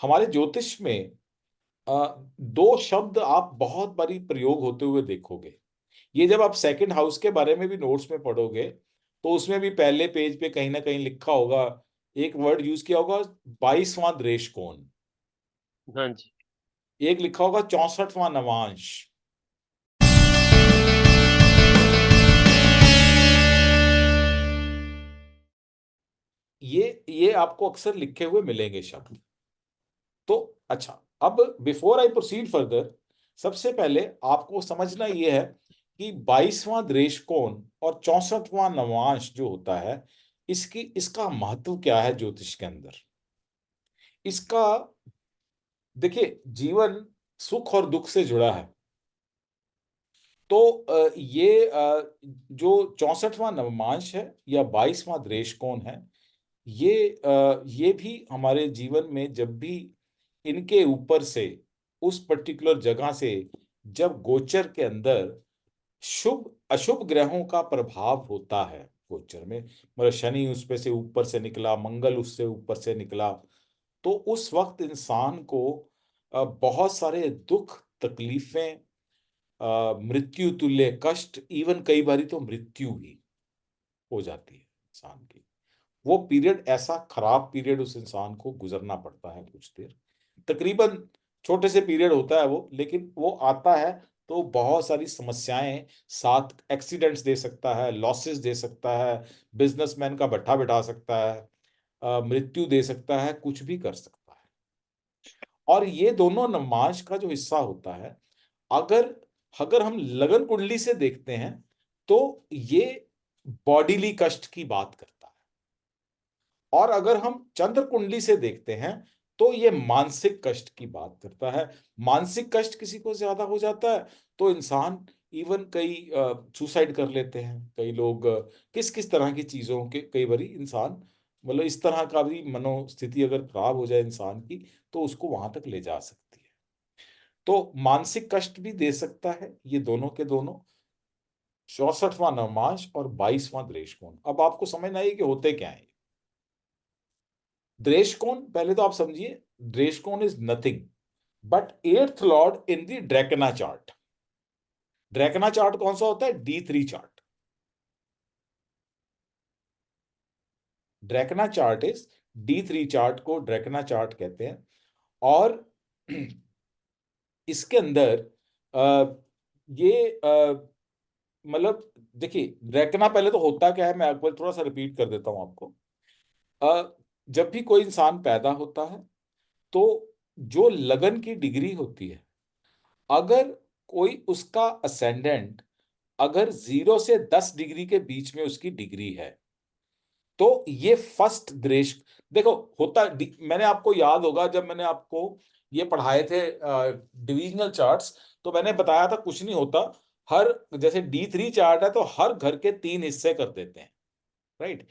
हमारे ज्योतिष में दो शब्द आप बहुत बारी प्रयोग होते हुए देखोगे। ये जब आप सेकंड हाउस के बारे में भी नोट्स में पढ़ोगे तो उसमें भी पहले पेज पे कहीं ना कहीं लिखा होगा, एक वर्ड यूज किया होगा, 22वां दृष्टि कोण। हाँ जी। एक लिखा होगा 64वां नवांश। ये आपको अक्सर लिखे हुए मिलेंगे शब्द। तो अच्छा, अब बिफोर आई प्रोसीड फर्दर, सबसे पहले आपको समझना यह है कि 22वां दृष्टिकोण और 64वां नवांश जो होता है, इसका महत्व क्या है ज्योतिष के अंदर। इसका, देखिए, जीवन सुख और दुख से जुड़ा है। तो जो 64वां नवमांश है या 22वां दृष्टिकोण है, ये भी हमारे जीवन में जब भी इनके ऊपर से, उस पर्टिकुलर जगह से, जब गोचर के अंदर शुभ अशुभ ग्रहों का प्रभाव होता है गोचर में, मतलब शनि उस पे से ऊपर से निकला, मंगल उससे ऊपर से निकला, तो उस वक्त इंसान को बहुत सारे दुख, तकलीफें, मृत्यु तुल्य कष्ट, इवन कई बारी तो मृत्यु भी हो जाती है इंसान की। वो पीरियड, ऐसा खराब पीरियड उस इंसान को गुजरना पड़ता है कुछ देर। तकरीबन छोटे से पीरियड होता है वो, लेकिन वो आता है तो बहुत सारी समस्याएं साथ, एक्सीडेंट्स दे सकता है, लॉसेस दे सकता है, बिजनेसमैन का भट्ठा बिठा सकता है, मृत्यु दे सकता है, कुछ भी कर सकता है। और ये दोनों नमाज का जो हिस्सा होता है, अगर अगर हम लगन कुंडली से देखते हैं तो ये बॉडीली कष्ट की बात करता है। और अगर हम चंद्र कुंडली से देखते हैं तो ये मानसिक कष्ट की बात करता है। मानसिक कष्ट किसी को ज्यादा हो जाता है तो इंसान इवन कई सुसाइड कर लेते हैं। कई लोग किस किस तरह की चीजों के, कई बारी इंसान, मतलब इस तरह का भी मनोस्थिति अगर खराब हो जाए इंसान की, तो उसको वहां तक ले जा सकती है। तो मानसिक कष्ट भी दे सकता है ये दोनों के दोनों, 64वां नवमांश और 22वां दृष्टिकोण। अब आपको समझना है कि होते क्या है। दृष्टिकोण पहले तो आप समझिए, दृष्टिकोण is nothing but eighth lord in the drekkana chart. Drekkana chart कौन सा होता है? D3 chart. Drekkana chart is D3 chart को ड्रैकना चार्ट कहते हैं। और इसके अंदर ये मतलब देखिए, ड्रैकना पहले तो होता क्या है, मैं एक बार थोड़ा सा रिपीट कर देता हूं आपको। जब भी कोई इंसान पैदा होता है तो जो लगन की डिग्री होती है, अगर कोई उसका असेंडेंट अगर 0 से 10 डिग्री के बीच में उसकी डिग्री है, तो ये फर्स्ट दृष्ट, देखो होता, मैंने आपको याद होगा जब मैंने आपको ये पढ़ाए थे डिविजनल चार्ट्स, तो मैंने बताया था कुछ नहीं होता। हर, जैसे D3 चार्ट है तो हर घर के 3 हिस्से कर देते हैं, राइट।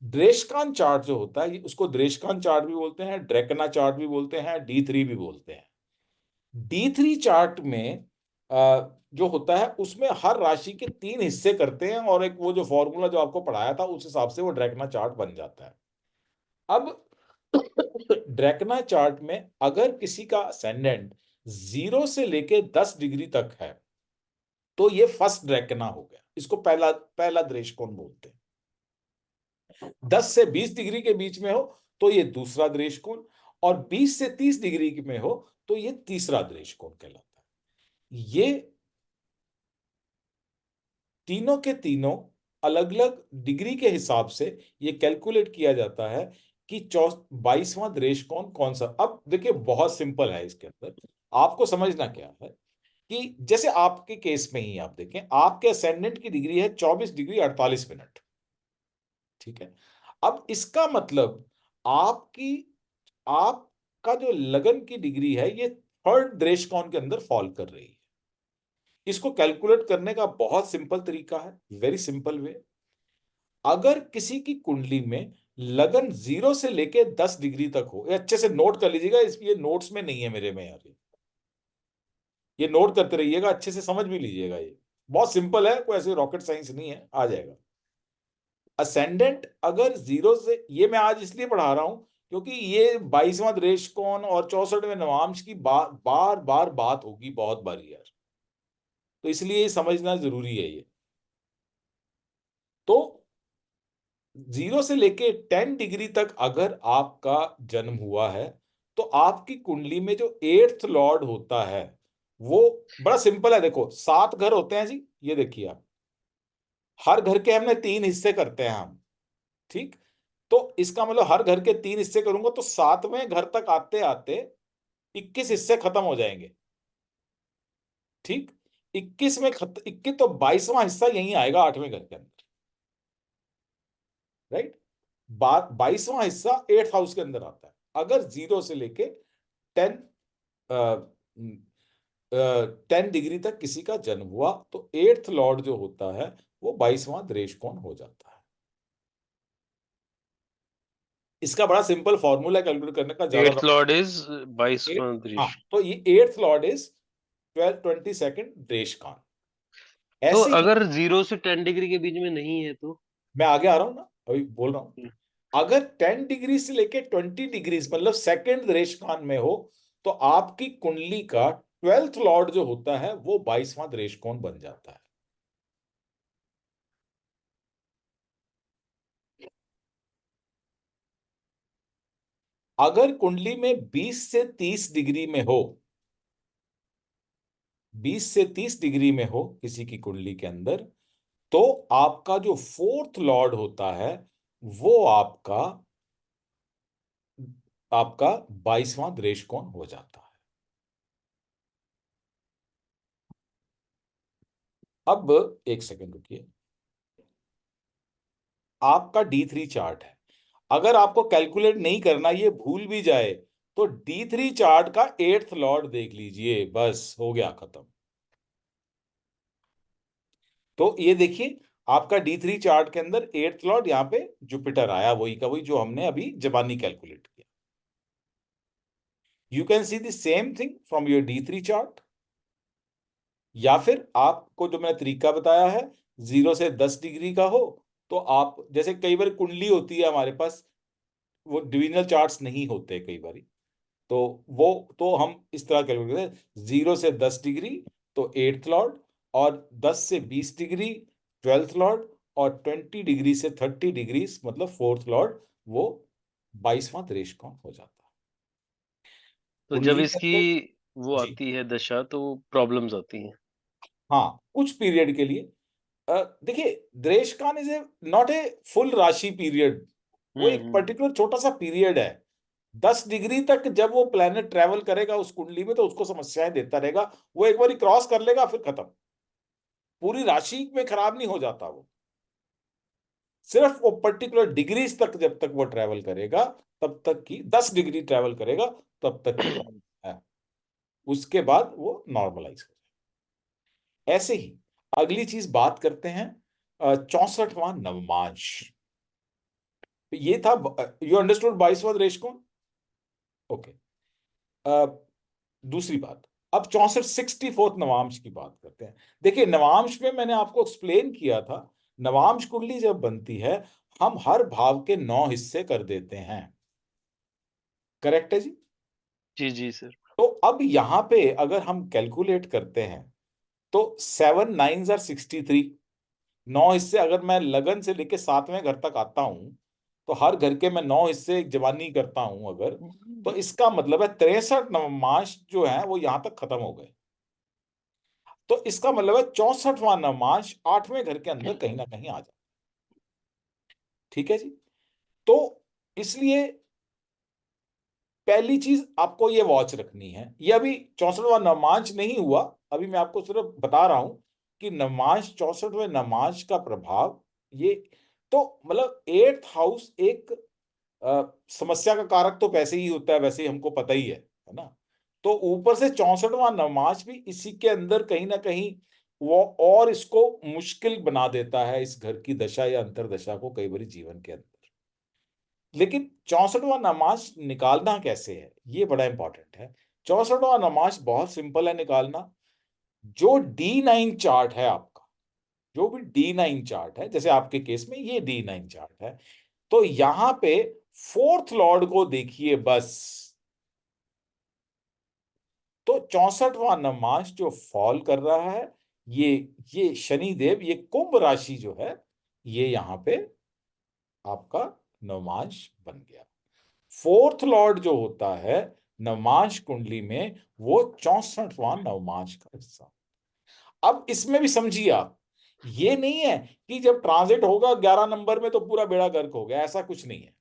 द्रेशकांत चार्ट जो होता है, उसको द्रेशकांत चार्ट भी बोलते हैं, ड्रैकना चार्ट भी बोलते हैं, D3 भी बोलते हैं। D3 चार्ट में जो होता है उसमें हर राशि के 3 हिस्से करते हैं, और एक वो जो फॉर्मूला जो आपको पढ़ाया था उस हिसाब से वो ड्रैकना चार्ट बन जाता है। अब ड्रैकना चार्ट में अगर किसी का असेंडेंट 0 से लेके 10 डिग्री तक है तो ये फर्स्ट ड्रैकना हो गया, इसको पहला पहला दृष्टिकोण बोलते हैं। 10 से 20 डिग्री के बीच में हो तो ये दूसरा दृष्टिकोण, और 20 से 30 डिग्री में हो तो ये तीसरा दृष्टिकोण कहलाता है। ये तीनों के तीनों अलग अलग डिग्री के हिसाब से ये कैलकुलेट किया जाता है कि 22वां दृष्टिकोण कौन सा। अब देखिए, बहुत सिंपल है इसके अंदर, आपको समझना क्या है कि जैसे आपके केस में ही आप देखें, आपके असेंडेंट की डिग्री है 24 डिग्री 48 मिनट, ठीक है। अब इसका मतलब आपकी, आपका जो लगन की डिग्री है ये थर्ड दृष्टिकोण के अंदर फॉल कर रही है। इसको कैलकुलेट करने का बहुत सिंपल तरीका है, वेरी सिंपल वे। अगर किसी की कुंडली में लगन 0 से लेके 10 डिग्री तक हो, ये अच्छे से नोट कर लीजिएगा, इस ये नोट्स में नहीं है मेरे में यार, ये नोट करते रहिएगा, अच्छे से समझ भी लीजिएगा। ये बहुत सिंपल है, कोई ऐसे रॉकेट साइंस नहीं है, आ जाएगा। असेंडेंट अगर 0 से, ये मैं आज इसलिए पढ़ा रहा हूं क्योंकि ये 22वां दृष्टिकोण और 64वें नवांश की बार बार बात होगी, बहुत बारी यार, तो इसलिए ये समझना जरूरी है ये। तो 0 से लेके 10 डिग्री तक अगर आपका जन्म हुआ है, तो आपकी कुंडली में जो 8th लॉर्ड होता है वो बड़ा सिंपल है। देखो 7 घर होते हैं जी, ये देखिए आप, हर घर के हमने 3 हिस्से करते हैं हम, ठीक। तो इसका मतलब हर घर के 3 हिस्से करूंगा तो 7वें घर तक आते आते 21 हिस्से खत्म हो जाएंगे, ठीक। 21 तो 22वां हिस्सा यहीं आएगा 8वें घर के अंदर, राइट। 22वां हिस्सा 8th हाउस के अंदर आता है। अगर 0 से लेके 10 10 डिग्री तक किसी का जन्म हुआ तो 8th लॉर्ड जो होता है वो 22वां दृष्टिकोण हो जाता है। इसका बड़ा सिंपल फॉर्मूला कैलकुलेट करने का, ज्यादा 8th लॉर्ड इज 22वां हाँ, दृश्य। तो ये 8th लॉर्ड इज 22nd दृष्टिकोण। तो ऐसे ही अगर 0 से 10 डिग्री के बीच में नहीं है तो? मैं आगे आ रहा हूं ना, अभी बोल रहा हूं। अगर 10 डिग्री से लेके 20 डिग्री मतलब सेकंड दृष्टिकोण में हो तो आपकी कुंडली का 12th लॉर्ड जो होता है वो 22वां दृष्टिकोण बन जाता है। अगर कुंडली में 20 से 30 डिग्री में हो, 20 से 30 डिग्री में हो किसी की कुंडली के अंदर, तो आपका जो 4th लॉर्ड होता है वो आपका आपका 22वां दृष्टिकोण हो जाता है। अब एक सेकंड रुकिए, आपका D3 चार्ट है। अगर आपको कैलकुलेट नहीं करना, ये भूल भी जाए, तो D3 चार्ट का 8th लॉर्ड देख लीजिए, बस हो गया खत्म। तो ये देखिए आपका D3 चार्ट के अंदर 8th लॉर्ड यहाँ पे जुपिटर आया, वही का वही जो हमने अभी जबानी कैलकुलेट किया। You can see the same thing from your D3 chart, या फिर आपको जो मैंने तरीका बताया है, 0 से 10 डिग्री का हो तो आप, जैसे कई बार कुंडली होती है हमारे पास, वो डिविजनल चार्ट्स नहीं होते कई बार, तो वो, तो हम इस तरह कैलकुलेट करते हैं, 0 से 10 डिग्री तो 8th लॉर्ड, और 10 से 20 डिग्री 12th लॉर्ड, और 20 डिग्री से 30 डिग्री मतलब 4th लॉर्ड, वो 22वां दृष्टिकोण हो जाता है तो जब कुंडली के इसकी अंदर। वो जी आती है दशा तो प्रॉब्लम्स आती हैं। हाँ, कुछ पीरियड के लिए। देखिए दृष्टिकोण is a not a full राशि पीरियड, वो एक हम्म। पर्टिकुलर छोटा सा पीरियड है। 10 डिग्री तक जब वो प्लेनेट ट्रेवल करेगा उस कुंडली में तो उसको समस्याएं देता रहेगा, वो एक बार क्रॉस कर लेगा फिर खत्म, पूरी राशि में खराब नहीं हो जाता वो, सिर्फ वो पर्टिकुलर डिग्रीज तक जब तक वो ट्रेवल करेगा, तब तक की 10 डिग्री ट्रेवल करेगा तब तक की प्रॉब्लम है, उसके बाद वो नॉर्मलाइज हो जाए। ऐसे ही अगली चीज बात करते हैं 64वां नवमांश। ये था, यू अंडरस्टूड 22वां दृष्टिकोण, ओके। दूसरी बात, अब 64 नवांश की बात करते हैं। देखिए नवांश में मैंने आपको एक्सप्लेन किया था, नवांश कुंडली जब बनती है हम हर भाव के 9 हिस्से कर देते हैं, करेक्ट है जी। जी, जी सर। तो अब यहां पे अगर हम कैलकुलेट करते हैं तो 7 9 आर 63, 9 हिस्से अगर मैं लगन से लेके 7वें घर तक आता हूं, तो हर घर के मैं 9 हिस्से जवानी करता हूं अगर, तो इसका मतलब है 63 नवमास जो है वो यहां तक खत्म हो गए। तो इसका मतलब है 64वां नवमास 8वें घर के अंदर कहीं ना कहीं आ जाए, ठीक है जी। तो इसलिए पहली चीज आपको ये वॉच रखनी है, ये अभी 64वां नवमास नहीं हुआ, अभी मैं आपको सिर्फ बता रहा हूं कि नवमास 64वें नवमास का प्रभाव ये, तो मतलब 8th हाउस एक समस्या का कारक तो वैसे ही होता है, वैसे ही हमको पता ही है ना। तो ऊपर से 64वां नवमास भी इसी के अंदर कहीं ना कहीं वो और इसको मुश्किल बना देता है, इस घर की दशा या अंतरदशा को कई बार जीवन के अंदर। लेकिन 64वां नमाज निकालना कैसे है, ये बड़ा इंपॉर्टेंट है। 64वां नमाज बहुत सिंपल है निकालना। जो D9 चार्ट है आपका, जो भी D9 चार्ट है, जैसे आपके केस में ये D9 चार्ट है, तो यहां पे फोर्थ लॉर्ड को देखिए बस। तो 64वां नवमांश जो फॉल कर रहा है, ये ये शनिदेव, ये कुंभ राशि जो है, ये यहां पे आपका नवमांश बन गया। फोर्थ लॉर्ड जो होता है नवमांश कुंडली में, वो 64वां नवमांश का हिस्सा। अब इसमें भी समझिए आप, ये नहीं है कि जब ट्रांजिट होगा 11 नंबर में तो पूरा बेड़ा गर्क हो गया, ऐसा कुछ नहीं है।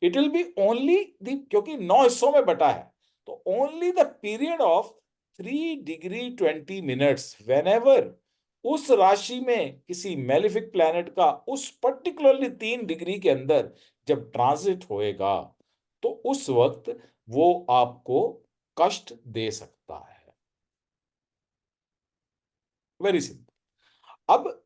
It will be only the, क्योंकि 9 हिस्सों में बटा है, तो only the period of 3 degree 20 minutes, when ever उस राशि में किसी मेलिफिक प्लैनेट का उस पर्टिकुलरली 3 डिग्री के अंदर जब ट्रांजिट होएगा, तो उस वक्त वो आपको कष्ट दे सकता है। Very simple. अब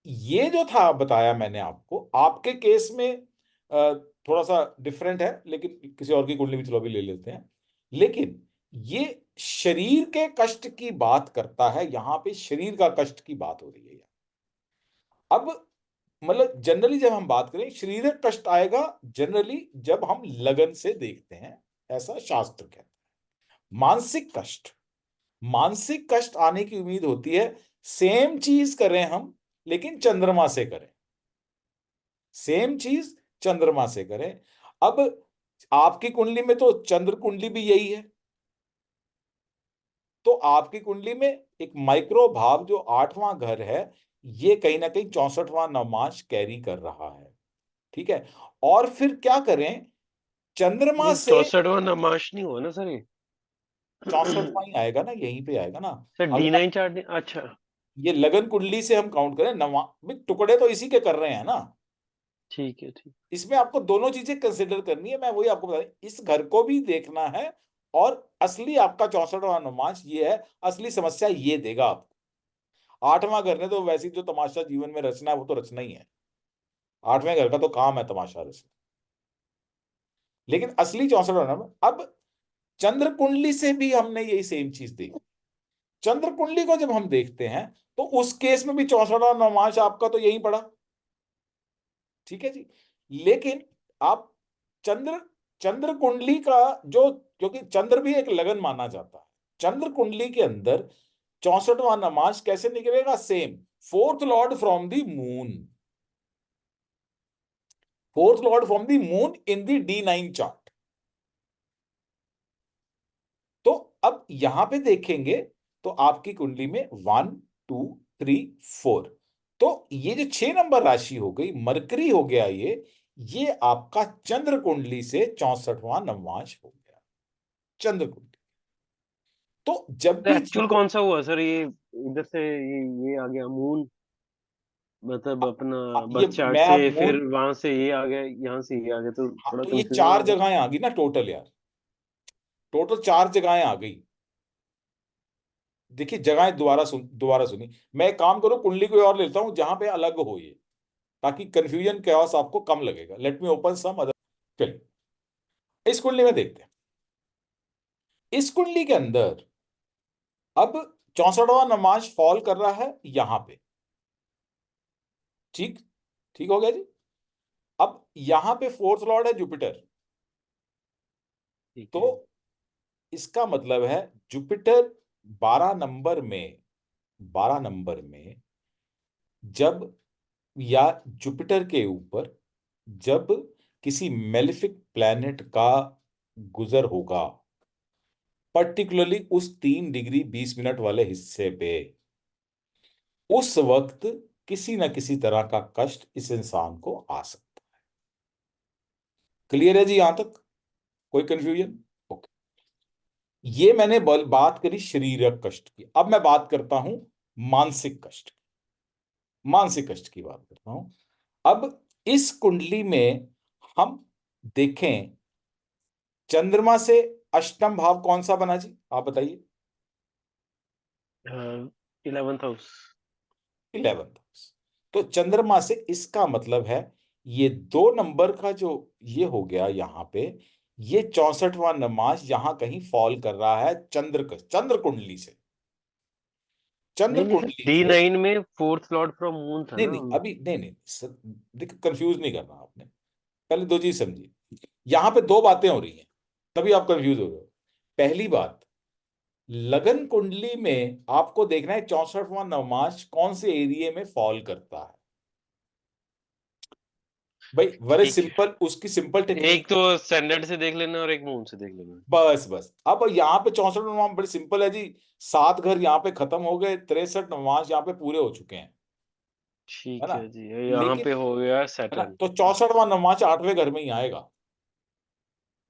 ये जो था बताया मैंने आपको, आपके केस में थोड़ा सा डिफरेंट है, लेकिन किसी और की कुंडली भी चलो अभी ले लेते हैं। लेकिन ये शरीर के कष्ट की बात करता है, यहां पे शरीर का कष्ट की बात हो रही है। अब मतलब जनरली जब हम बात करें, शारीरिक कष्ट आएगा जनरली जब हम लगन से देखते हैं, ऐसा शास्त्र कहता है। मानसिक कष्ट, मानसिक कष्ट आने की उम्मीद होती है, सेम चीज करें हम लेकिन चंद्रमा से करें, सेम चीज चंद्रमा से करें। अब आपकी कुंडली में तो चंद्र कुंडली भी यही है, तो आपकी कुंडली में एक माइक्रो भाव जो 8वां घर है, ये कहीं ना कहीं 64वां नवमांश कैरी कर रहा है। ठीक है। और फिर क्या करें, चंद्रमा नहीं, से 64वां नमाश नहीं हुआ ना सर ये? 64वां ही आएगा ना, यहीं पे आएगा ना। सर अगर D9 चार्ट नहीं, अच्छा। ये लगन कुंडली से हम काउंट करें, नवा भी टुकड़े तो इसी के कर रहे हैं ना। ठीक है, ठीक। इसमें आपको दोनों चीजें कंसिडर करनी है, मैं वही आपको बता रही, इस घर को भी देखना है, और असली आपका 64वां नवमांश ये है, असली समस्या ये देगा आपको। 8वां घर ने तो वैसे ही जो तमाशा जीवन में रचना है वो तो रचना ही है, 8वें घर का तो काम है तमाशा रचना। लेकिन असली 64वां नवमांश, अब चंद्र कुंडली से भी हमने यही सेम चीज देखी। चंद्र कुंडली को जब हम देखते हैं, तो उस केस में भी 64वां नवमांश आपका तो यही पड़ा। ठीक है जी। लेकिन आप चंद्र चंद्र कुंडली का जो, क्योंकि चंद्र भी एक लगन माना जाता है, चंद्र कुंडली के अंदर 64वां नमाज कैसे निकलेगा, same, fourth Lord from the moon, fourth Lord from the moon in the D9 chart. तो अब यहां पे देखेंगे, तो आपकी कुंडली में 1 2 3 4, तो ये जो 6 नंबर राशि हो गई, मरकरी हो गया ये आपका चंद्र कुंडली से 64वां नवमांश हो गया, चंद्र कुंडली। तो जब तो भी एक्चुअल चंद्र, कौन सा हुआ सर ये? इधर से ये आ गया मून, मतलब अपना ये बर्थ चार्ट मैं से, अब फिर मून, वहां से ये आ गया, यहाँ से ये आ गया, तो हाँ, थोड़ा तो ये कंफ्यूजन चार हो गया। जगहें आ गई ना टोटल यार, टोटल 4 जगहें आ गई। देखिए जगहें दोबारा सुनी। मैं एक काम करूं, कुंडली कोई और लेता हूं जहां पे अलग हो ये, ताकि कंफ्यूजन कैओस आपको कम लगेगा। Let me open some other. चलिए इस कुंडली में देखते हैं। इस कुंडली के अंदर अब 64वां नमाज फॉल कर रहा है यहां पे। ठीक, ठीक हो गया जी। अब यहां पे फोर्थ लॉर्ड है जुपिटर, ठीक तो है। इसका मतलब है जुपिटर 12 नंबर में, 12 नंबर में जब, या जुपिटर के ऊपर जब किसी मेलिफिक प्लैनेट का गुजर होगा, पर्टिकुलरली उस 3 डिग्री 20 मिनट वाले हिस्से पे, उस वक्त किसी न किसी तरह का कष्ट इस इंसान को आ सकता है। क्लियर है जी यहां तक? कोई कंफ्यूजन? ओके। ये मैंने बात करी शारीरिक कष्ट की, अब मैं बात करता हूं मानसिक कष्ट, मानसिक कष्ट की बात करता हूं। अब इस कुंडली में हम देखें, चंद्रमा से अष्टम भाव कौन सा बना जी, आप बताइए। 11th house. 11th house. तो चंद्रमा से इसका मतलब है, ये 2 नंबर का जो ये हो गया यहां पे, ये 64वां नमाज यहां कहीं फॉल कर रहा है चंद्र कुंडली से, चंद्र नहीं नहीं सर, कुंडली से। D9 में फोर्थ लॉर्ड फ्रॉम मून था नहीं ना। नहीं, अभी नहीं नहीं सर, देखिए कंफ्यूज नहीं करना आपने। पहले दो चीज समझिए, यहां पे दो बातें हो रही हैं, तभी आप कंफ्यूज हो रहे हो। पहली बात, लगन कुंडली में आपको देखना है 64वां नवमास कौन से एरिया में फॉल करता है। भाई वेरी ठीक है। सिंपल, उसकी सिंपल एक टेक्निक। तो स्टैंडर्ड से देख लेना और एक मून से देख लेना। बस बस, अब यहाँ पे 64 नवमास बड़ी सिंपल है जी। 7 घर यहाँ पे खत्म हो गए, 63 नवमास यहाँ पे पूरे हो चुके हैं, है ठीक ना। है जी, यहाँ लेकिन, पे हो गया है ना, सैटर्न। तो 64वां नवमास 8वें घर में ही आएगा।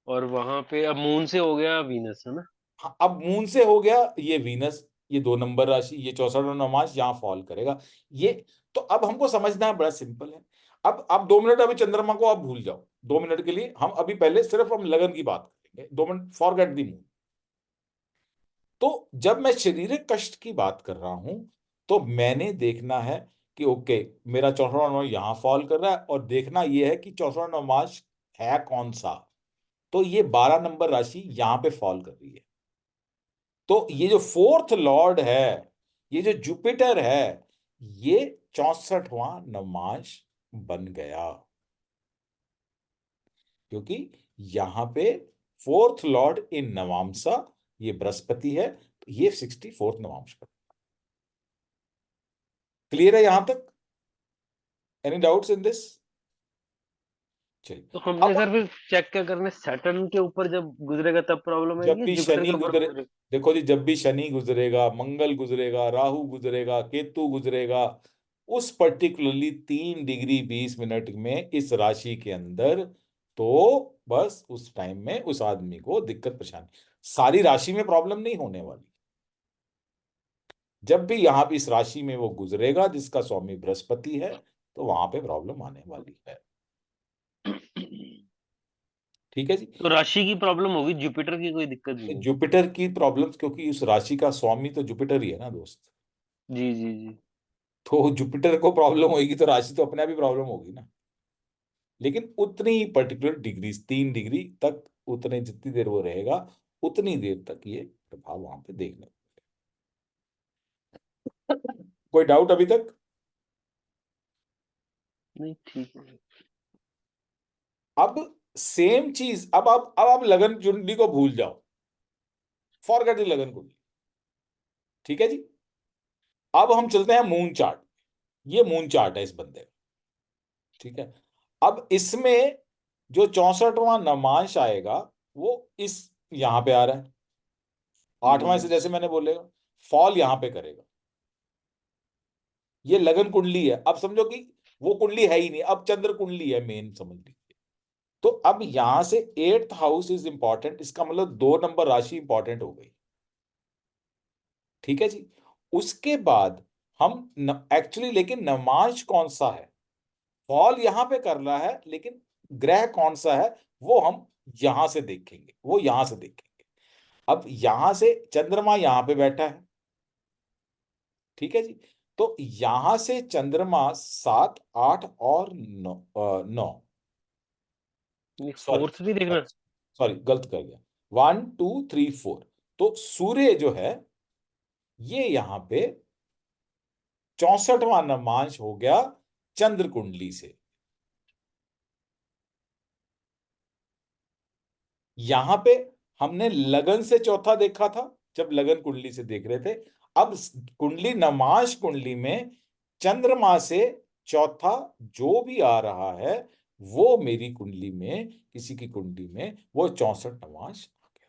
और वहां पे अब मून से हो गया वीनस, है ना। हाँ, अब मून से हो गया ये वीनस, ये 2 नंबर राशि, ये 64वां नवमास यहाँ फॉल करेगा। ये, तो अब हमको समझना है, बड़ा सिंपल है। अब आप 2 मिनट अभी चंद्रमा को आप भूल जाओ, 2 मिनट के लिए हम अभी पहले सिर्फ हम लगन की बात करेंगे, 2 मिनट फॉरगेट दी मून। तो जब मैं शारीरिक कष्ट की बात कर रहा हूं, तो मैंने देखना है कि ओके, मेरा 64वां नवमास यहाँ फॉल कर रहा है, और देखना यह है कि 64वां नवमास है कौन सा। तो ये 12 नंबर राशि यहाँ पे फॉल कर रही है। तो ये जो फोर्थ लॉर्ड है, ये जो जुपिटर है, ये 64वां नवमास बन गया, क्योंकि यहां पे फोर्थ लॉर्ड इन नवांसा ये बृहस्पति है, तो ये 64th नवमास पर। क्लियर है यहां तक? Any doubts in this? चलिए, तो हमने अब सर फिर चेक क्या करने, सैटर्न के ऊपर जब गुजरेगा तब प्रॉब्लम जब आएगी या भी जुपिटर शनि के ऊपर गुजरे, गुजरे। देखो जी, जब भी शनि गुजरेगा, मंगल गुजरेगा, राहु गुजरेगा, केतु गुजरेगा, उस पर्टिकुलरली 3 डिग्री 20 मिनट में इस राशि के अंदर, तो बस उस टाइम में उस आदमी को दिक्कत परेशानी, सारी राशि में प्रॉब्लम नहीं होने वाली। जब भी यहां पे इस राशि में वो गुजरेगा जिसका स्वामी बृहस्पति है, तो वहां पे प्रॉब्लम आने वाली है। ठीक है जी। तो राशि की प्रॉब्लम होगी, जुपिटर की कोई दिक्कत नहीं होगी। जुपिटर की प्रॉब्लम, क्योंकि उस राशि का स्वामी तो जुपिटर ही है ना दोस्त। जी जी जी। तो जुपिटर को प्रॉब्लम होगी तो राशि तो अपने आप ही प्रॉब्लम होगी ना। लेकिन उतनी ही पर्टिकुलर डिग्री, 3 डिग्री तक, उतने जितनी देर वो रहेगा, उतनी देर तक ये प्रभाव वहां पे देखने को। कोई डाउट अभी तक? नहीं ठीक है। अब सेम चीज, अब आप लगन कुंडली को भूल जाओ, फॉरगेट द लगन कुंडली। ठीक है जी। अब हम चलते हैं मून चार्ट। ये मून चार्ट है इस बंदे का। ठीक है। अब इसमें जो 64वां नवमांश आएगा, वो इस यहां पे आ रहा है, 8वां से, जैसे मैंने बोलेगा, फॉल यहां पे करेगा। ये लगन कुंडली है, अब समझो कि वो कुंडली है ही नहीं, अब चंद्र कुंडली है मेन, समझ लीजिए। तो अब यहां से 8th हाउस इज इंपॉर्टेंट, इसका मतलब 2 नंबर राशि इंपॉर्टेंट हो गई। ठीक है जी। उसके बाद हम एक्चुअली, लेकिन नवमांश कौन सा है, फॉल यहां पे कर रहा है, लेकिन ग्रह कौन सा है, वो हम यहां से देखेंगे, वो यहां से देखेंगे। अब यहां से चंद्रमा यहां पे बैठा है। ठीक है जी। तो यहां से चंद्रमा 7 8 और 9, सॉरी फोर्थ भी देखना। सॉरी सॉरी, गलत कर गया, 1 2 3 4। तो सूर्य जो है, ये यहां पे 64वां नवमांश हो गया चंद्र कुंडली से। यहां पे हमने लगन से चौथा देखा था, जब लगन कुंडली से देख रहे थे। अब कुंडली नवमांश कुंडली में चंद्रमा से चौथा जो भी आ रहा है, वो मेरी कुंडली में, किसी की कुंडली में वो 64 नवमांश आ गया।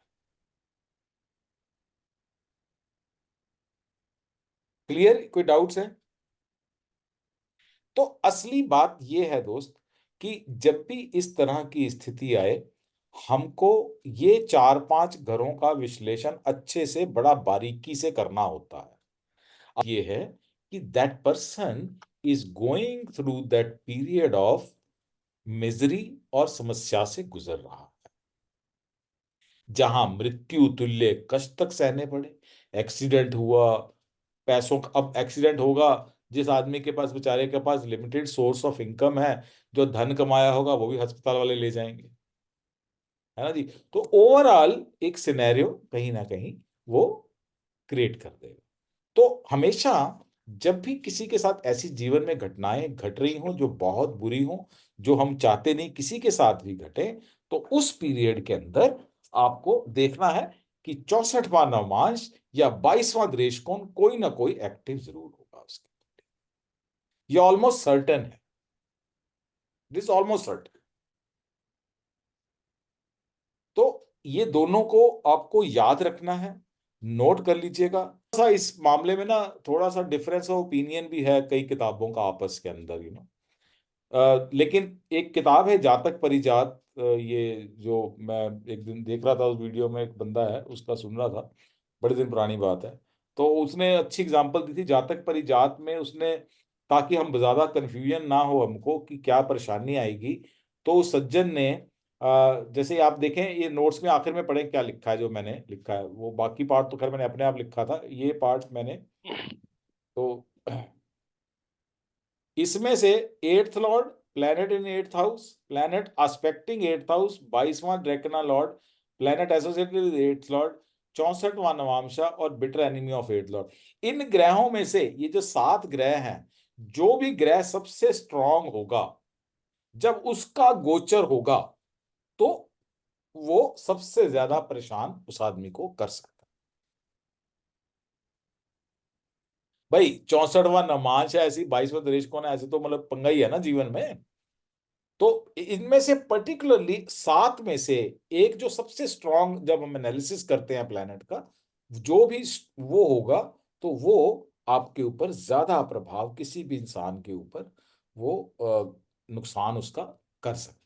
क्लियर? कोई डाउट्स है? तो असली बात यह है दोस्त, कि जब भी इस तरह की स्थिति आए, हमको ये 4 5 घरों का विश्लेषण अच्छे से, बड़ा बारीकी से करना होता है। ये है कि that person is going through that period of misery, और समस्या से गुजर रहा है, जहां मृत्यु तुल्य कष्ट तक सहने पड़े, एक्सीडेंट हुआ, पैसों का, अब एक्सीडेंट होगा, जिस आदमी के पास, बेचारे के पास लिमिटेड सोर्स ऑफ इनकम है, जो धन कमाया होगा वो भी अस्पताल वाले ले जाएंगे, है ना जी। तो ओवरऑल एक सिनेरियो कहीं ना कहीं वो क्रिएट कर देगा। तो हमेशा जब भी किसी के साथ ऐसी जीवन में घटनाएं घट रही हों जो बहुत बुरी हों, जो हम चाहते नहीं किसी के साथ भी घटे, तो उस पीरियड के अंदर आपको देखना है कि 64वां नवांश या 22वां दृष्टिकोण कोई ना कोई एक्टिव जरूर होगा उसके। ये ऑलमोस्ट सर्टेन है, दिस ऑलमोस्ट सर्टेन। तो ये दोनों को आपको याद रखना है, नोट कर लीजिएगा। सा इस मामले में ना थोड़ा सा डिफरेंस ऑफ ओपिनियन भी है कई किताबों का आपस के अंदर, लेकिन एक किताब है जातक परिजात, ये जो मैं एक दिन देख रहा था, उस वीडियो में एक बंदा है उसका सुन रहा था, बड़े दिन पुरानी बात है। तो उसने अच्छी एग्जांपल दी थी जातक परिजात में उसने, ताकि हम ज्यादा कंफ्यूजन ना हो हमको कि क्या परेशानी आएगी। तो उस सज्जन ने जैसे आप देखें, ये नोट्स में आखिर में पढ़ें क्या लिखा है, जो मैंने लिखा है वो बाकी पार्ट तो खैर मैंने अपने आप लिखा था, ये पार्ट मैंने तो इसमें से eighth lord planet in eighth house, planet aspecting eighth house, 22वां drekkana lord, planet associated with eighth lord, 64वां नवामशा और bitter enemy of eighth lord. इन ग्रहों में से ये जो 7 ग्रह हैं, जो भी ग्रह सबसे स्ट्रांग होगा जब उसका गोचर होगा, तो वो सबसे ज्यादा परेशान उस आदमी को कर सकता है। भाई 64वां नमाज है ऐसी, 22वां दृष्टिकोण है ऐसे, तो मतलब पंगा ही है ना जीवन में। तो इनमें से पर्टिकुलरली 7 में से एक जो सबसे स्ट्रांग, जब हम एनालिसिस करते हैं प्लेनेट का, जो भी वो होगा, तो वो आपके ऊपर ज्यादा प्रभाव, किसी भी इंसान के ऊपर वो नुकसान उसका कर सकता है।